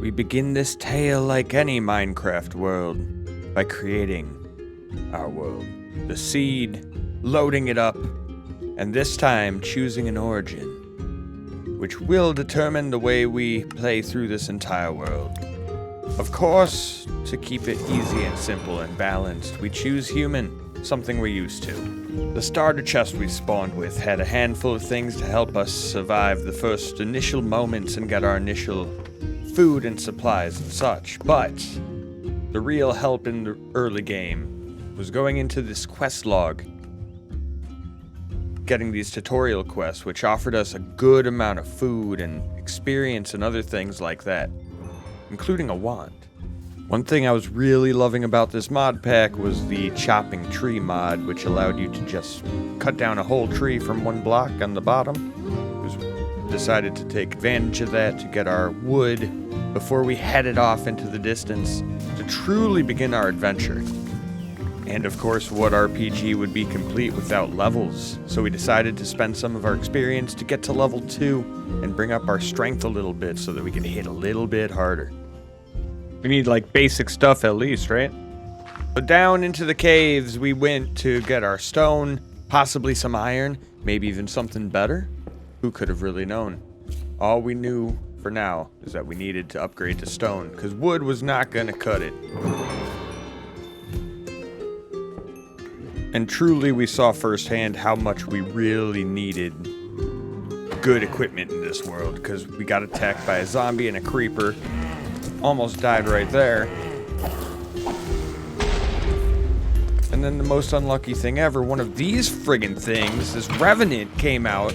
We begin this tale like any Minecraft world by creating our world. The seed, loading it up, and this time choosing an origin, which will determine the way we play through this entire world. Of course, to keep it easy and simple and balanced, we choose human, something we're used to. The starter chest we spawned with had a handful of things to help us survive the first initial moments and get our initial food and supplies and such, but the real help in the early game was going into this quest log, getting these tutorial quests, which offered us a good amount of food and experience and other things like that, including a wand. One thing I was really loving about this mod pack was the chopping tree mod, which allowed you to just cut down a whole tree from one block on the bottom. We decided to take advantage of that to get our wood before we headed off into the distance to truly begin our adventure. And of course, what RPG would be complete without levels? So we decided to spend some of our experience to get to level 2 and bring up our strength a little bit so that we can hit a little bit harder. We need like basic stuff at least, right? So down into the caves we went to get our stone, possibly some iron, maybe even something better. Who could have really known? All we knew for now is that we needed to upgrade to stone, because wood was not going to cut it. And truly we saw firsthand how much we really needed good equipment in this world, because we got attacked by a zombie and a creeper. Almost died right there. And then the most unlucky thing ever, one of these friggin' things, this revenant, came out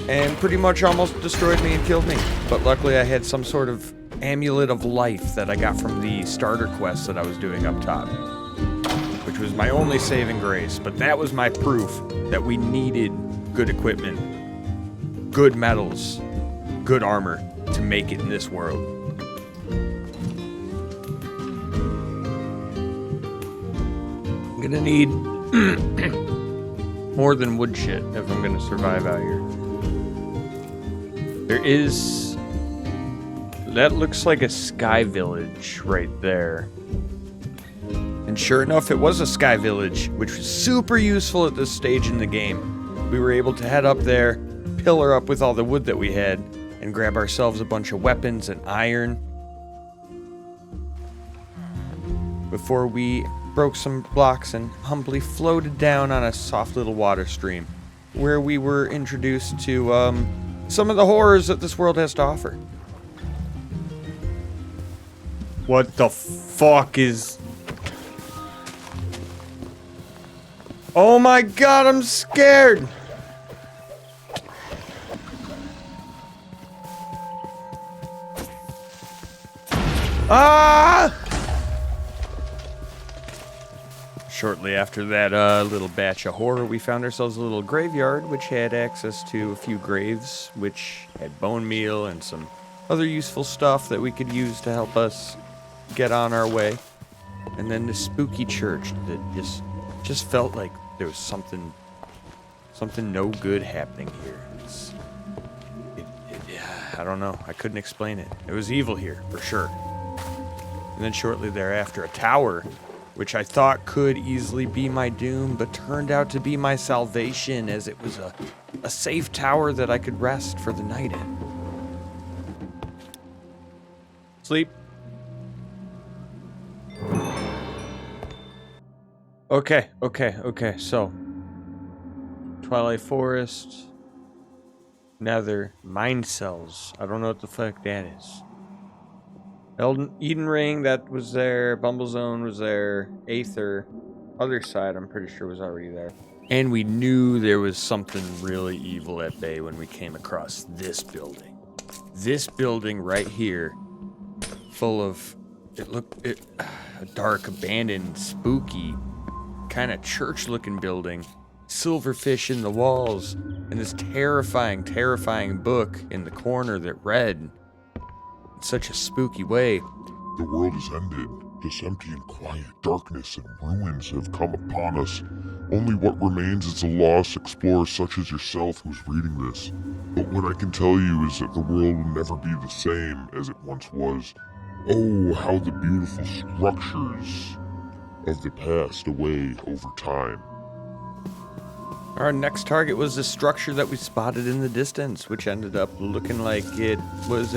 and pretty much almost destroyed me and killed me. But luckily I had some sort of amulet of life that I got from the starter quest that I was doing up top, which was my only saving grace. But that was my proof that we needed good equipment, good metals, good armor to make it in this world. I'm gonna need more than wood shit if I'm gonna survive out here. There is... that looks like a sky village right there. And sure enough, it was a sky village, which was super useful at this stage in the game. We were able to head up there, pillar up with all the wood that we had, and grab ourselves a bunch of weapons and iron before we broke some blocks and humbly floated down on a soft little water stream where we were introduced to some of the horrors that this world has to offer. What the fuck is... oh my god, I'm scared! Ah! Shortly after that little batch of horror, we found ourselves a little graveyard, which had access to a few graves, which had bone meal and some other useful stuff that we could use to help us get on our way. And then the spooky church that just felt like there was something no good happening here. I don't know. I couldn't explain it. It was evil here, for sure. And then shortly thereafter, a tower, which I thought could easily be my doom, but turned out to be my salvation, as it was a safe tower that I could rest for the night in. Sleep. Okay, so Twilight Forest, Nether, mine cells. I don't know what the fuck that is. Eden Ring, that was there. Bumble Zone was there. Aether, other side, I'm pretty sure was already there. And we knew there was something really evil at bay when we came across this building. This building right here, full of, a dark, abandoned, spooky, kind of church-looking building. Silverfish in the walls, and this terrifying book in the corner that read in such a spooky way. The world has ended. This empty and quiet darkness and ruins have come upon us. Only what remains is a lost explorer such as yourself who's reading this. But what I can tell you is that the world will never be the same as it once was. Oh, how the beautiful structures of the past away over time. Our next target was the structure that we spotted in the distance, which ended up looking like it was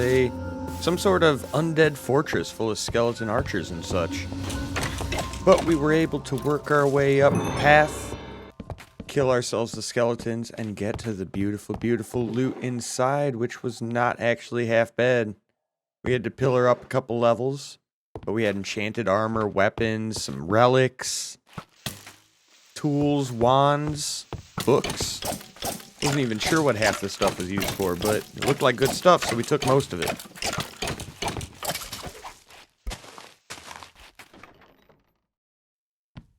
some sort of undead fortress full of skeleton archers and such. But we were able to work our way up the path, kill ourselves the skeletons, and get to the beautiful, beautiful loot inside, which was not actually half bad. We had to pillar up a couple levels, but we had enchanted armor, weapons, some relics, tools, wands, books. Wasn't even sure what half this stuff was used for, but it looked like good stuff, so we took most of it.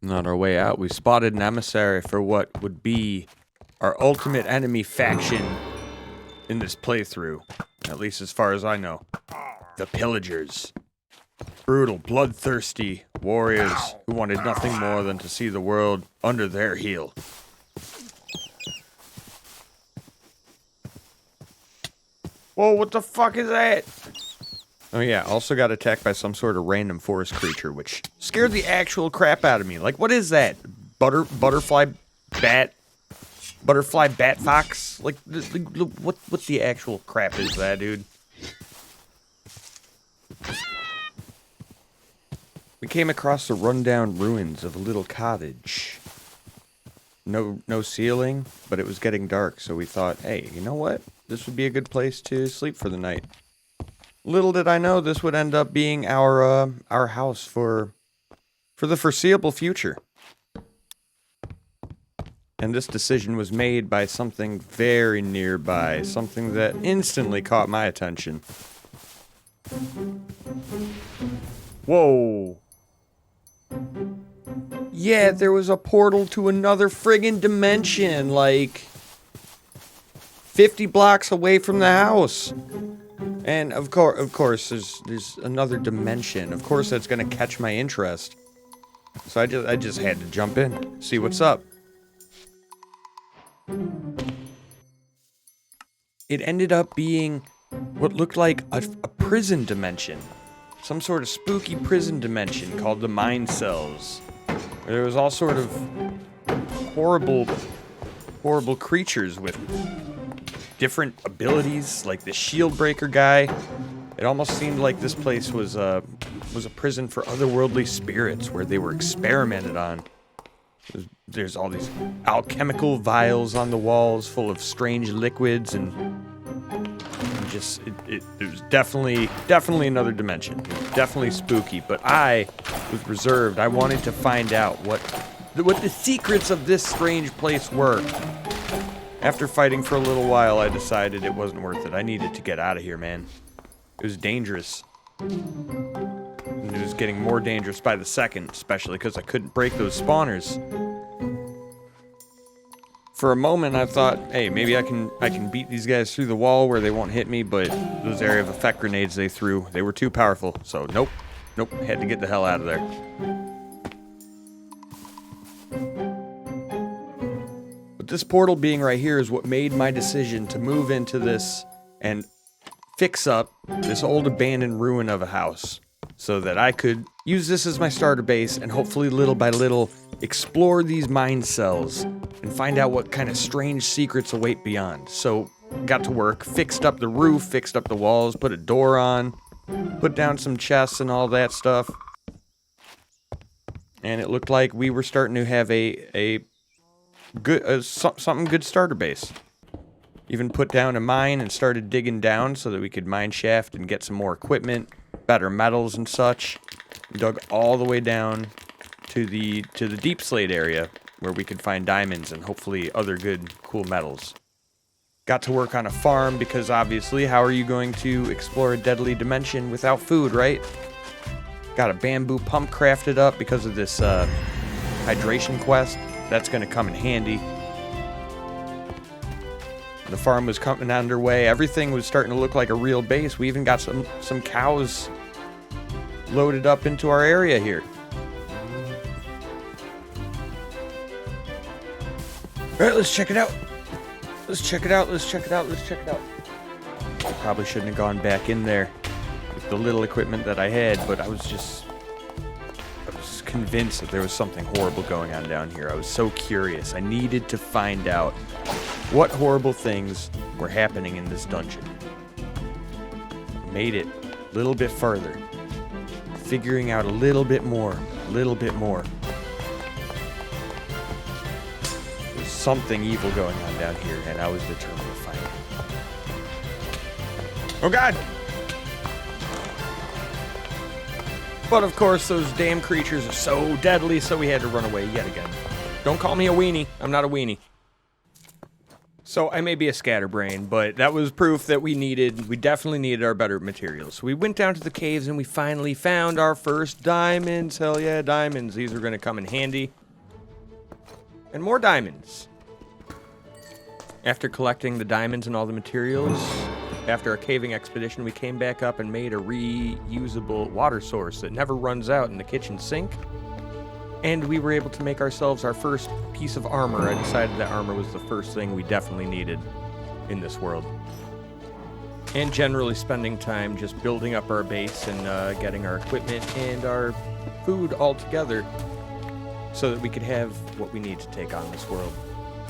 And on our way out, we spotted an emissary for what would be our ultimate enemy faction in this playthrough, at least as far as I know. The Pillagers. Brutal, bloodthirsty warriors who wanted nothing more than to see the world under their heel. Whoa, what the fuck is that? Oh yeah, also got attacked by some sort of random forest creature, which scared the actual crap out of me. Like, what is that? Butterfly bat fox? Like, what the actual crap is that, dude? We came across the rundown ruins of a little cottage. No ceiling, but it was getting dark, so we thought, hey, you know what? This would be a good place to sleep for the night. Little did I know this would end up being our house for the foreseeable future. And this decision was made by something very nearby, something that instantly caught my attention. Whoa. Yeah, there was a portal to another friggin' dimension, like 50 blocks away from the house. And of course, there's another dimension. Of course, that's gonna catch my interest. So I just had to jump in, see what's up. It ended up being what looked like a prison dimension. Some sort of spooky prison dimension called the Mind Cells. Where there was all sort of horrible creatures with different abilities, like the shield breaker guy. It almost seemed like this place was a prison for otherworldly spirits where they were experimented on. There's all these alchemical vials on the walls full of strange liquids, and just it was definitely another dimension. It was definitely spooky, but I was reserved. I wanted to find out what the secrets of this strange place were. After fighting for a little while, I decided it wasn't worth it. I needed to get out of here, man. It was dangerous. And it was getting more dangerous by the second, especially because I couldn't break those spawners. For a moment, I thought, hey, maybe I can beat these guys through the wall where they won't hit me, but those area of effect grenades they threw, they were too powerful. So nope, had to get the hell out of there. But this portal being right here is what made my decision to move into this and fix up this old abandoned ruin of a house so that I could use this as my starter base and hopefully little by little explore these mind cells and find out what kind of strange secrets await beyond. So got to work, fixed up the roof, fixed up the walls, put a door on, put down some chests and all that stuff. And it looked like we were starting to have a good something good starter base. Even put down a mine and started digging down so that we could mine shaft and get some more equipment, better metals and such. Dug all the way down to the deep slate area where we could find diamonds and hopefully other good cool metals. Got to work on a farm because obviously how are you going to explore a deadly dimension without food, right? Got a bamboo pump crafted up because of this hydration quest. That's going to come in handy. The farm was coming underway. Everything was starting to look like a real base. We even got some cows loaded up into our area here. Alright, let's check it out. Let's check it out, let's check it out, let's check it out. I probably shouldn't have gone back in there with the little equipment that I had, but I was convinced that there was something horrible going on down here. I was so curious. I needed to find out what horrible things were happening in this dungeon. Made it a little bit further. Figuring out a little bit more. There's something evil going on down here, and I was determined to find it. Oh God! But of course, those damn creatures are so deadly, so we had to run away yet again. Don't call me a weenie. I'm not a weenie. So I may be a scatterbrain, but that was proof that we definitely needed our better materials. So we went down to the caves and we finally found our first diamonds. Hell yeah, diamonds. These are going to come in handy. And more diamonds. After collecting the diamonds and all the materials, after a caving expedition, we came back up and made a reusable water source that never runs out in the kitchen sink. And we were able to make ourselves our first piece of armor. I decided that armor was the first thing we definitely needed in this world. And generally spending time just building up our base and getting our equipment and our food all together so that we could have what we need to take on this world.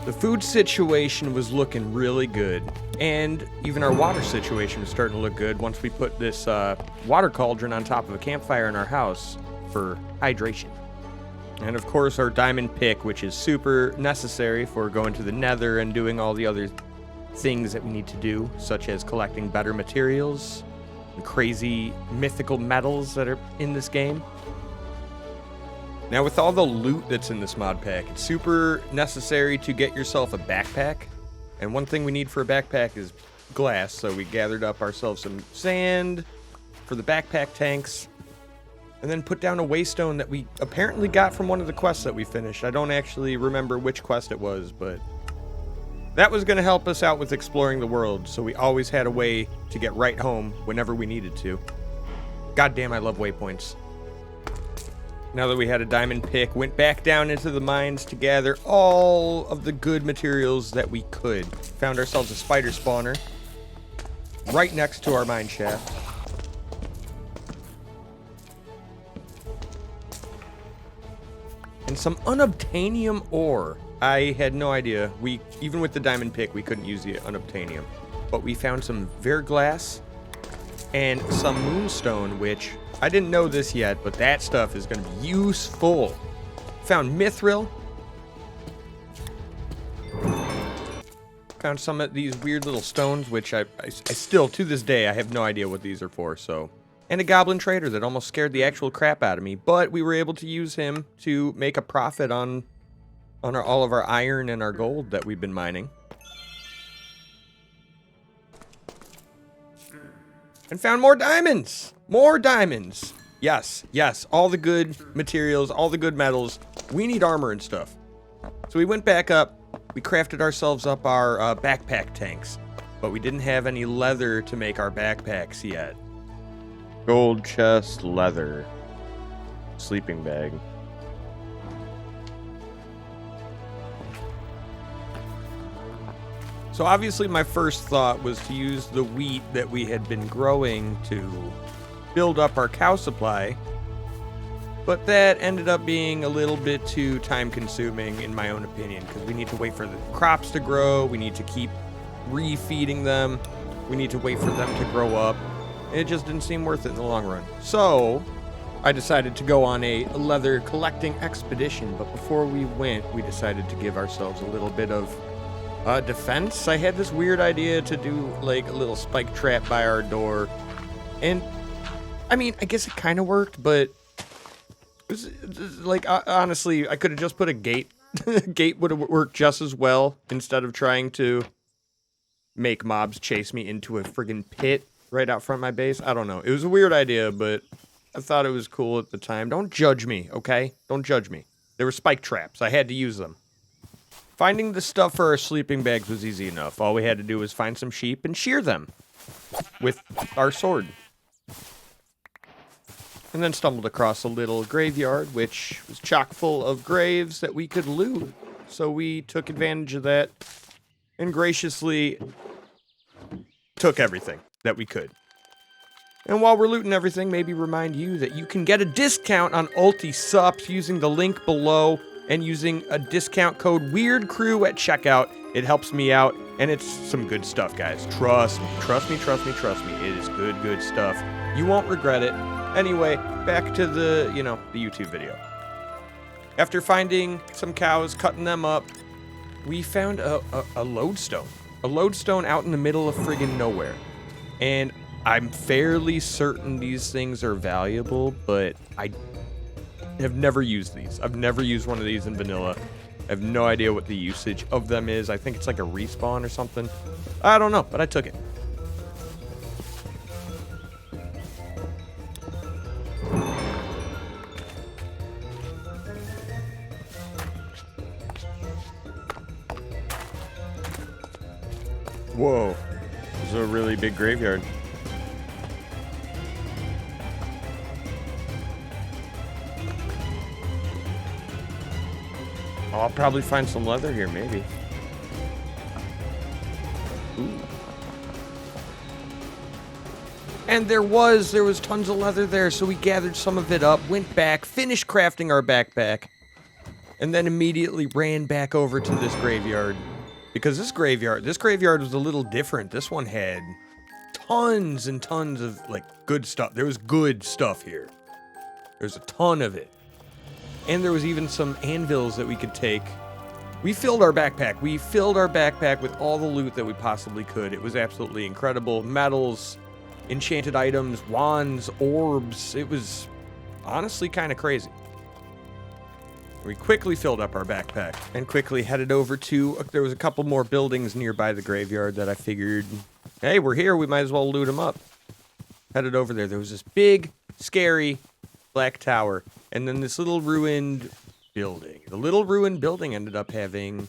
The food situation was looking really good, and even our water situation was starting to look good once we put this water cauldron on top of a campfire in our house for hydration. And of course our diamond pick, which is super necessary for going to the nether and doing all the other things that we need to do, such as collecting better materials and crazy mythical metals that are in this game. Now with all the loot that's in this mod pack, it's super necessary to get yourself a backpack. And one thing we need for a backpack is glass, so we gathered up ourselves some sand for the backpack tanks. And then put down a waystone that we apparently got from one of the quests that we finished. I don't actually remember which quest it was, but that was going to help us out with exploring the world, so we always had a way to get right home whenever we needed to. Goddamn, I love waypoints. Now that we had a diamond pick, went back down into the mines to gather all of the good materials that we could. Found ourselves a spider spawner right next to our mine shaft. And some unobtainium ore. I had no idea. Even with the diamond pick, we couldn't use the unobtainium. But we found some verglass and some moonstone, which I didn't know this yet, but that stuff is going to be useful. Found mithril. Found some of these weird little stones, which I still, to this day, I have no idea what these are for, so... And a goblin trader that almost scared the actual crap out of me, but we were able to use him to make a profit on all of our iron and our gold that we've been mining. And found more diamonds! More diamonds! Yes, yes, all the good materials, all the good metals. We need armor and stuff. So we went back up, we crafted ourselves up our backpack tanks, but we didn't have any leather to make our backpacks yet. Gold chest, leather, sleeping bag. So obviously my first thought was to use the wheat that we had been growing to build up our cow supply, but that ended up being a little bit too time consuming in my own opinion, because we need to wait for the crops to grow, we need to keep refeeding them, we need to wait for them to grow up. It just didn't seem worth it in the long run. So I decided to go on a leather collecting expedition, but before we went, we decided to give ourselves a little bit of defense. I had this weird idea to do like a little spike trap by our door, and I mean, I guess it kind of worked, but it was, like honestly, I could have just put a gate. Gate would have worked just as well instead of trying to make mobs chase me into a friggin' pit right out front of my base. I don't know. It was a weird idea, but I thought it was cool at the time. Don't judge me, okay? Don't judge me. They were spike traps. I had to use them. Finding the stuff for our sleeping bags was easy enough. All we had to do was find some sheep and shear them with our sword. and then stumbled across a little graveyard, which was chock full of graves that we could loot. So we took advantage of that and graciously took everything that we could. And while we're looting everything, maybe remind you that you can get a discount on ULTI subs using the link below and using a discount code WEIRDCREW at checkout. It helps me out, and it's some good stuff, guys. Trust me, trust me, trust me, trust me. It is good, good stuff. You won't regret it. Anyway, back to the YouTube video. After finding some cows, cutting them up, we found a lodestone. A lodestone out in the middle of friggin' nowhere. And I'm fairly certain these things are valuable, but I have never used these. I've never used one of these in vanilla. I have no idea what the usage of them is. I think it's like a respawn or something. I don't know, but I took it. Whoa, this is a really big graveyard. I'll probably find some leather here, maybe. Ooh. And there was tons of leather there, so we gathered some of it up, went back, finished crafting our backpack, and then immediately ran back over to this graveyard. Because this graveyard was a little different. This one had tons and tons of, like, good stuff. There was good stuff here. There's a ton of it. And there was even some anvils that we could take. We filled our backpack. We filled our backpack with all the loot that we possibly could. It was absolutely incredible. Metals, enchanted items, wands, orbs. It was honestly kind of crazy. We quickly filled up our backpack and quickly headed over to... there was a couple more buildings nearby the graveyard that I figured, hey, we're here. We might as well loot them up. Headed over there. There was this big, scary black tower. And then this little ruined building. The little ruined building ended up having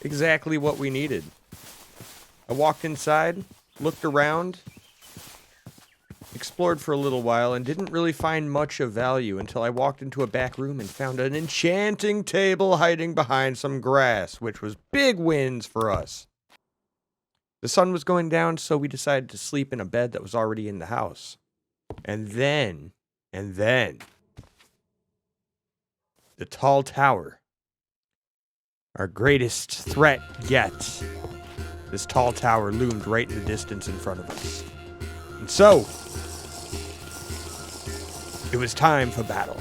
exactly what we needed. I walked inside, looked around, explored for a little while, and didn't really find much of value until I walked into a back room and found an enchanting table hiding behind some grass, which was big wins for us. The sun was going down, so we decided to sleep in a bed that was already in the house. And then... the tall tower. Our greatest threat yet. This tall tower loomed right in the distance in front of us. And so, it was time for battle.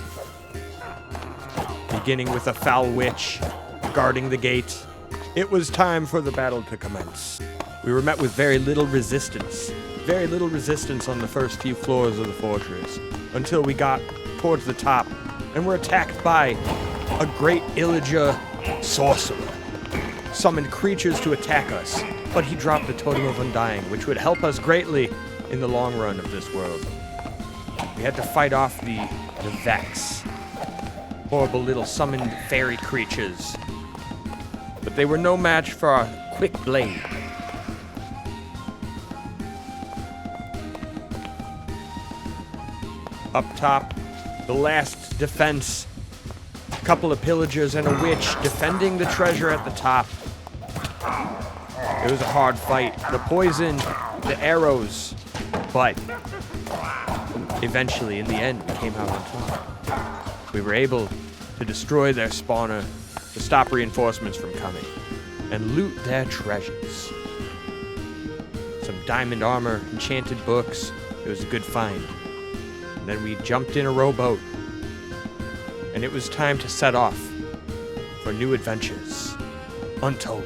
Beginning with a foul witch guarding the gate, it was time for the battle to commence. We were met with very little resistance on the first few floors of the fortress, until we got towards the top and were attacked by a great Illager sorcerer. Summoned creatures to attack us, but he dropped the Totem of Undying, which would help us greatly in the long run of this world. We had to fight off the Vex, horrible little summoned fairy creatures, but they were no match for our quick blade. Up top, the last defense. A couple of pillagers and a witch defending the treasure at the top. It was a hard fight. The poison, the arrows, but eventually, in the end, we came out on top. We were able to destroy their spawner, to stop reinforcements from coming, and loot their treasures. Some diamond armor, enchanted books. It was a good find. And then we jumped in a rowboat, and it was time to set off for new adventures, untold.